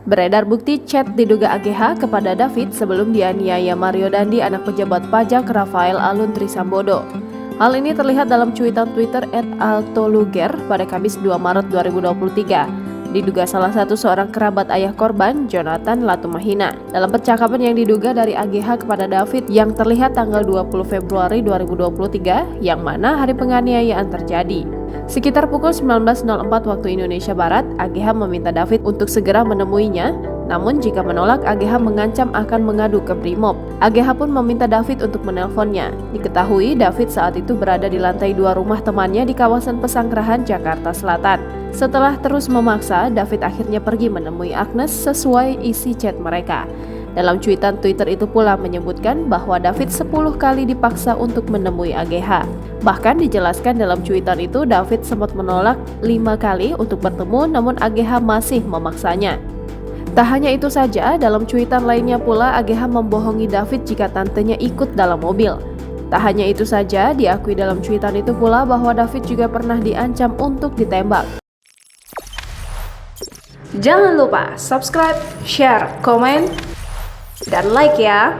Beredar bukti chat diduga AGH kepada David sebelum dianiaya Mario Dandi, anak pejabat pajak Rafael Alun Trisambodo. Hal ini terlihat dalam cuitan Twitter @altoluger pada Kamis 2 Maret 2023. Diduga salah satu seorang kerabat ayah korban, Jonathan Latumahina. Dalam percakapan yang diduga dari AGH kepada David yang terlihat tanggal 20 Februari 2023, yang mana hari penganiayaan terjadi. Sekitar pukul 19.04 waktu Indonesia Barat, AGH meminta David untuk segera menemuinya, namun jika menolak, AGH mengancam akan mengadu ke Brimob. AGH pun meminta David untuk menelponnya. Diketahui David saat itu berada di lantai 2 rumah temannya di kawasan Pesanggerahan, Jakarta Selatan. Setelah terus memaksa, David akhirnya pergi menemui Agnes sesuai isi chat mereka. Dalam cuitan Twitter itu pula menyebutkan bahwa David 10 kali dipaksa untuk menemui AGH. Bahkan dijelaskan dalam cuitan itu David sempat menolak 5 kali untuk bertemu, namun AGH masih memaksanya. Tak hanya itu saja, dalam cuitan lainnya pula AGH membohongi David jika tantenya ikut dalam mobil. Tak hanya itu saja, diakui dalam cuitan itu pula bahwa David juga pernah diancam untuk ditembak. Jangan lupa subscribe, share, komen, dan like ya.